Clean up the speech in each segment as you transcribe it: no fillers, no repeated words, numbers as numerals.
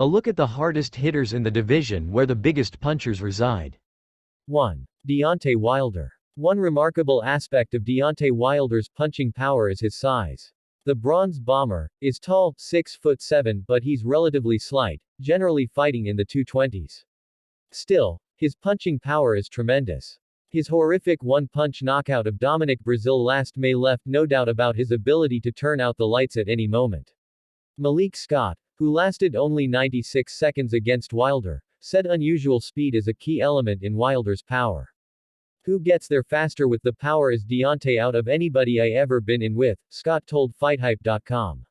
A look at the hardest hitters in the division where the biggest punchers reside. 1. Deontay Wilder. One remarkable aspect of Deontay Wilder's punching power is his size. The Bronze Bomber is tall, 6'7", but he's relatively slight, generally fighting in the 220s. Still, his punching power is tremendous. His horrific one-punch knockout of Dominic Breazeale last May left no doubt about his ability to turn out the lights at any moment. Malik Scott, who lasted only 96 seconds against Wilder, said unusual speed is a key element in Wilder's power. Who gets there faster with the power is Deontay out of anybody I ever been in with, Scott told FightHype.com.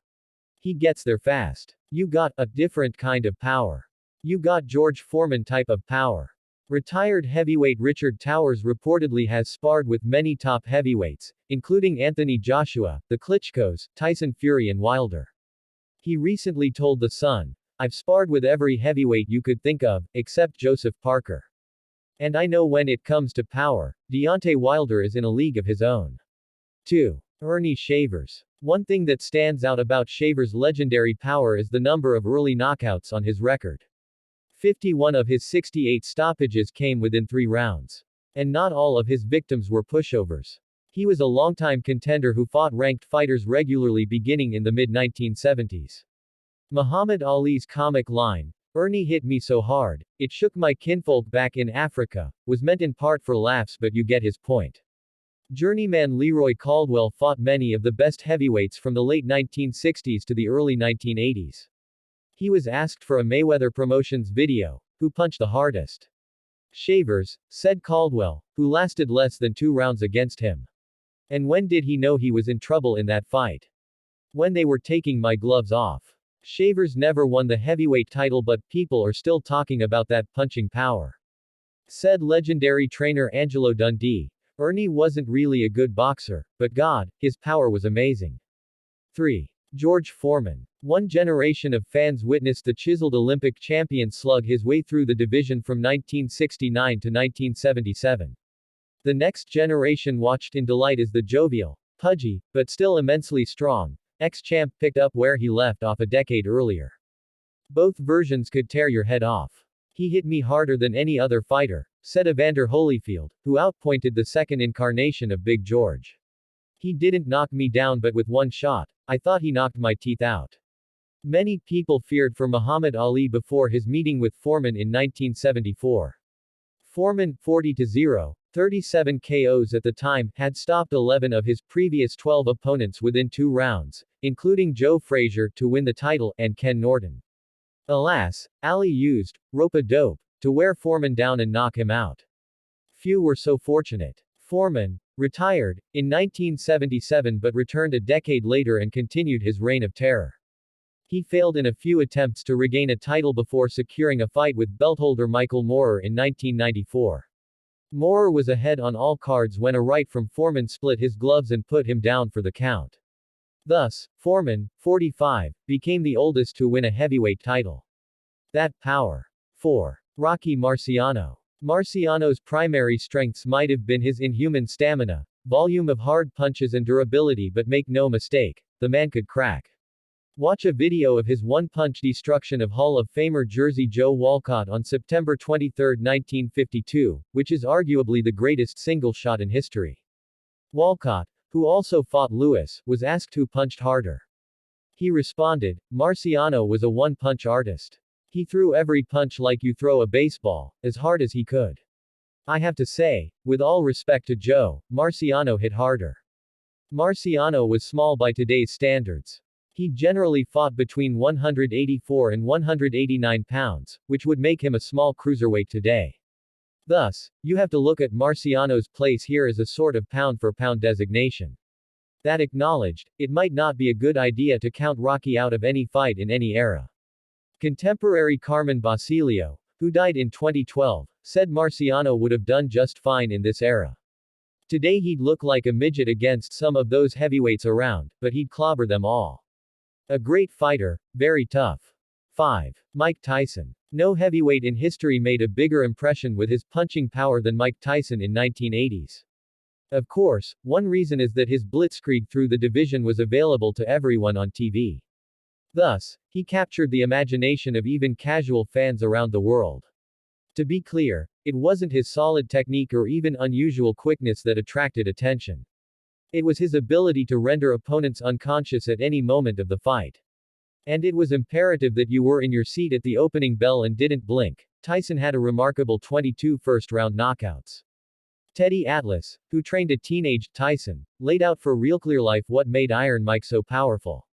He gets there fast. You got a different kind of power. You got George Foreman type of power. Retired heavyweight Richard Towers reportedly has sparred with many top heavyweights, including Anthony Joshua, the Klitschkos, Tyson Fury and Wilder. He recently told The Sun, "I've sparred with every heavyweight you could think of, except Joseph Parker. And I know when it comes to power, Deontay Wilder is in a league of his own." 2. Ernie Shavers. One thing that stands out about Shavers' legendary power is the number of early knockouts on his record. 51 of his 68 stoppages came within 3 rounds. And not all of his victims were pushovers. He was a longtime contender who fought ranked fighters regularly beginning in the mid-1970s. Muhammad Ali's comic line, "Ernie hit me so hard, it shook my kinfolk back in Africa," was meant in part for laughs, but you get his point. Journeyman Leroy Caldwell fought many of the best heavyweights from the late 1960s to the early 1980s. He was asked for a Mayweather Promotions video, "Who punched the hardest?" Shavers, said Caldwell, who lasted less than 2 rounds against him. "And when did he know he was in trouble in that fight? When they were taking my gloves off." Shavers never won the heavyweight title, but people are still talking about that punching power. Said legendary trainer Angelo Dundee, "Ernie wasn't really a good boxer, but God, his power was amazing." 3. George Foreman. One generation of fans witnessed the chiseled Olympic champion slug his way through the division from 1969 to 1977. The next generation watched in delight as the jovial, pudgy, but still immensely strong, ex-champ picked up where he left off a decade earlier. "Both versions could tear your head off. He hit me harder than any other fighter," said Evander Holyfield, who outpointed the second incarnation of Big George. "He didn't knock me down, but with one shot, I thought he knocked my teeth out." Many people feared for Muhammad Ali before his meeting with Foreman in 1974. Foreman, 40-0, 37 KOs at the time, had stopped 11 of his previous 12 opponents within 2 rounds, including Joe Frazier, to win the title, and Ken Norton. Alas, Ali used rope-a-dope to wear Foreman down and knock him out. Few were so fortunate. Foreman retired in 1977 but returned a decade later and continued his reign of terror. He failed in a few attempts to regain a title before securing a fight with beltholder Michael Moorer in 1994. Moorer was ahead on all cards when a right from Foreman split his gloves and put him down for the count. Thus, Foreman, 45, became the oldest to win a heavyweight title. That power. 4. Rocky Marciano. Marciano's primary strengths might have been his inhuman stamina, volume of hard punches and durability, but make no mistake, the man could crack. Watch a video of his one-punch destruction of Hall of Famer Jersey Joe Walcott on September 23, 1952, which is arguably the greatest single shot in history. Walcott, who also fought Lewis, was asked who punched harder. He responded, "Marciano was a one-punch artist. He threw every punch like you throw a baseball, as hard as he could. I have to say, with all respect to Joe, Marciano hit harder." Marciano was small by today's standards. He generally fought between 184 and 189 pounds, which would make him a small cruiserweight today. Thus, you have to look at Marciano's place here as a sort of pound-for-pound designation. That acknowledged, it might not be a good idea to count Rocky out of any fight in any era. Contemporary Carmen Basilio, who died in 2012, said Marciano would have done just fine in this era. Today he'd look like a midget against some of those heavyweights around, but he'd clobber them all. A great fighter, very tough. 5. Mike Tyson. No heavyweight in history made a bigger impression with his punching power than Mike Tyson in 1980s. Of course, one reason is that his blitzkrieg through the division was available to everyone on TV. Thus, he captured the imagination of even casual fans around the world. To be clear, it wasn't his solid technique or even unusual quickness that attracted attention. It was his ability to render opponents unconscious at any moment of the fight. And it was imperative that you were in your seat at the opening bell and didn't blink. Tyson had a remarkable 22 first-round knockouts. Teddy Atlas, who trained a teenage Tyson, laid out for Real Clear Life what made Iron Mike so powerful.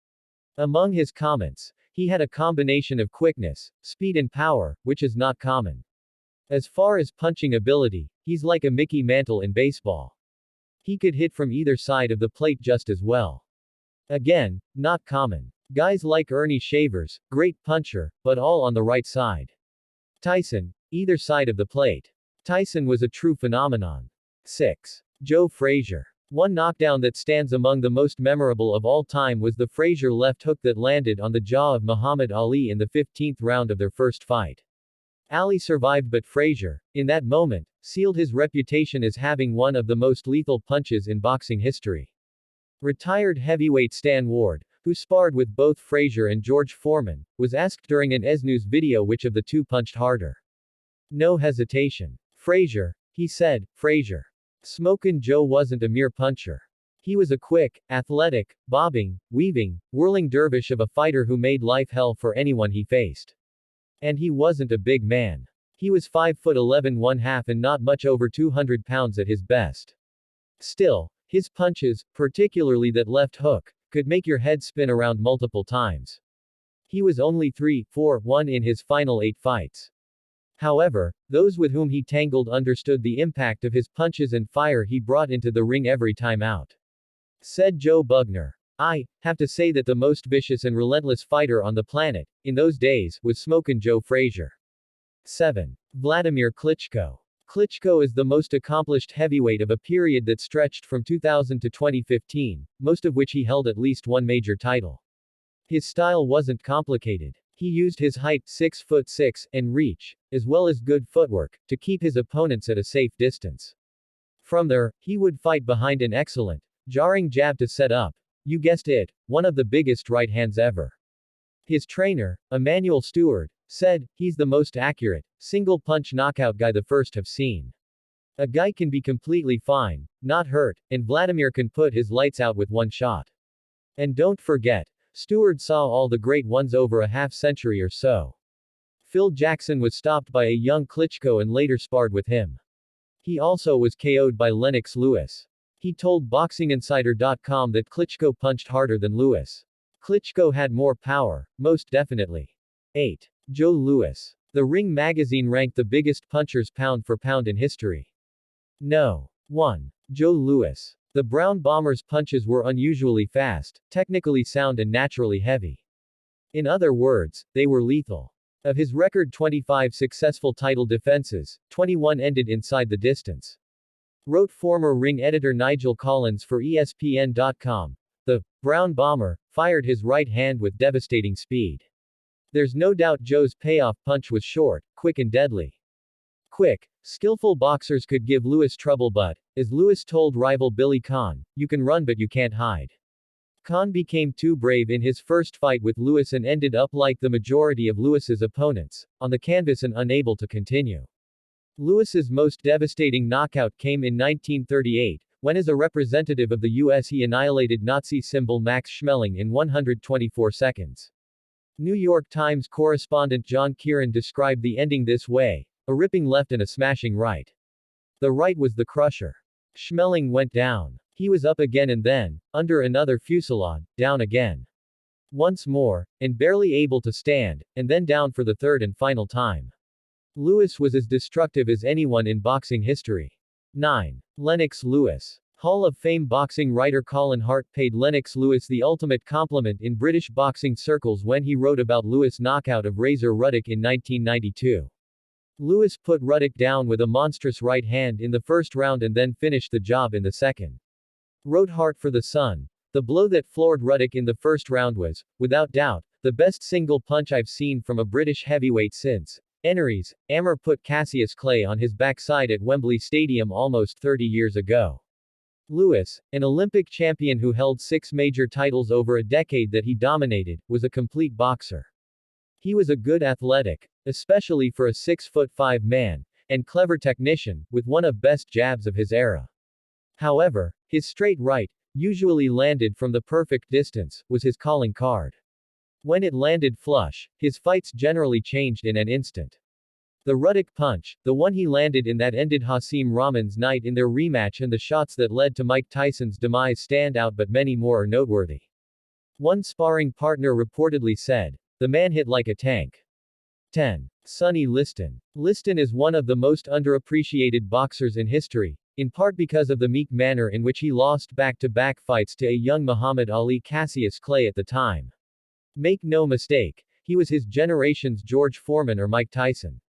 Among his comments, he had a combination of quickness, speed and power, which is not common. As far as punching ability, he's like a Mickey Mantle in baseball. He could hit from either side of the plate just as well. Again, not common. Guys like Ernie Shavers, great puncher, but all on the right side. Tyson, either side of the plate. Tyson was a true phenomenon. 6. Joe Frazier. One knockdown that stands among the most memorable of all time was the Frazier left hook that landed on the jaw of Muhammad Ali in the 15th round of their first fight. Ali survived, but Frazier, in that moment, sealed his reputation as having one of the most lethal punches in boxing history. Retired heavyweight Stan Ward, who sparred with both Frazier and George Foreman, was asked during an ESNews video which of the two punched harder. No hesitation. Frazier, he said. Frazier. Smokin' Joe wasn't a mere puncher. He was a quick, athletic, bobbing, weaving, whirling dervish of a fighter who made life hell for anyone he faced. And he wasn't a big man. He was 5'11" 1/2 and not much over 200 pounds at his best. Still, his punches, particularly that left hook, could make your head spin around multiple times. He was only 3-4-1 in his final 8 fights. However, those with whom he tangled understood the impact of his punches and fire he brought into the ring every time out. Said Joe Bugner. I have to say that the most vicious and relentless fighter on the planet, in those days, was Smokin' Joe Frazier. 7. Vladimir Klitschko. Klitschko is the most accomplished heavyweight of a period that stretched from 2000 to 2015, most of which he held at least one major title. His style wasn't complicated. He used his height, 6'6", and reach, as well as good footwork, to keep his opponents at a safe distance. From there, he would fight behind an excellent, jarring jab to set up, you guessed it, one of the biggest right hands ever. His trainer, Emmanuel Stewart, said, he's the most accurate, single-punch knockout guy the first have seen. A guy can be completely fine, not hurt, and Vladimir can put his lights out with one shot. And don't forget, Stewart saw all the great ones over a half-century or so. Phil Jackson was stopped by a young Klitschko and later sparred with him. He also was KO'd by Lennox Lewis. He told BoxingInsider.com that Klitschko punched harder than Lewis. Klitschko had more power, most definitely. 8. Joe Louis. The Ring magazine ranked the biggest punchers pound for pound in history. No. 1. Joe Louis. The Brown Bomber's punches were unusually fast, technically sound and naturally heavy. In other words, they were lethal. Of his record 25 successful title defenses, 21 ended inside the distance. Wrote former Ring editor Nigel Collins for ESPN.com. The Brown Bomber fired his right hand with devastating speed. There's no doubt Joe's payoff punch was short, quick and deadly. Quick, skillful boxers could give Louis trouble, but, as Louis told rival Billy Conn, you can run but you can't hide. Conn became too brave in his first fight with Louis and ended up like the majority of Louis's opponents, on the canvas and unable to continue. Louis's most devastating knockout came in 1938, when as a representative of the U.S. he annihilated Nazi symbol Max Schmeling in 124 seconds. New York Times correspondent John Kieran described the ending this way: a ripping left and a smashing right. The right was the crusher. Schmeling went down. He was up again and then, under another fusillade, down again. Once more, and barely able to stand, and then down for the third and final time. Louis was as destructive as anyone in boxing history. 9. Lennox Lewis. Hall of Fame boxing writer Colin Hart paid Lennox Lewis the ultimate compliment in British boxing circles when he wrote about Lewis' knockout of Razor Ruddock in 1992. Lewis put Ruddock down with a monstrous right hand in the first round and then finished the job in the second. Wrote Hart for The Sun, the blow that floored Ruddock in the first round was, without doubt, the best single punch I've seen from a British heavyweight since Henry's Hammer put Cassius Clay on his backside at Wembley Stadium almost 30 years ago. Lewis, an Olympic champion who held 6 major titles over a decade that he dominated, was a complete boxer. He was a good athletic, especially for a 6'5" man, and clever technician, with one of best jabs of his era. However, his straight right, usually landed from the perfect distance, was his calling card. When it landed flush, his fights generally changed in an instant. The Ruddock punch, the one he landed in that ended Hasim Rahman's night in their rematch, and the shots that led to Mike Tyson's demise stand out, but many more are noteworthy. One sparring partner reportedly said, "The man hit like a tank." 10. Sonny Liston. Liston is one of the most underappreciated boxers in history, in part because of the meek manner in which he lost back-to-back fights to a young Muhammad Ali Cassius Clay at the time. Make no mistake, he was his generation's George Foreman or Mike Tyson.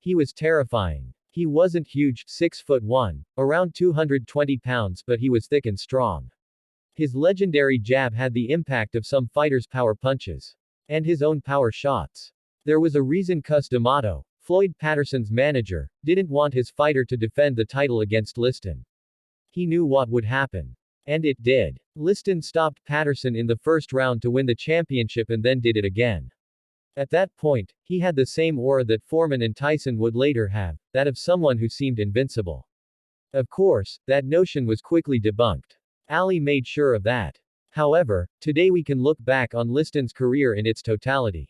He was terrifying. He wasn't huge, 6'1", around 220 pounds, but he was thick and strong. His legendary jab had the impact of some fighters' power punches. And his own power shots. There was a reason Cus D'Amato, Floyd Patterson's manager, didn't want his fighter to defend the title against Liston. He knew what would happen. And it did. Liston stopped Patterson in the first round to win the championship and then did it again. At that point, he had the same aura that Foreman and Tyson would later have, that of someone who seemed invincible. Of course, that notion was quickly debunked. Ali made sure of that. However, today we can look back on Liston's career in its totality.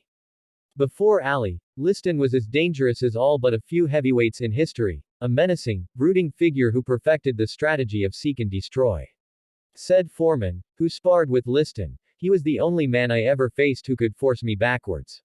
Before Ali, Liston was as dangerous as all but a few heavyweights in history, a menacing, brooding figure who perfected the strategy of seek and destroy. Said Foreman, who sparred with Liston, "He was the only man I ever faced who could force me backwards.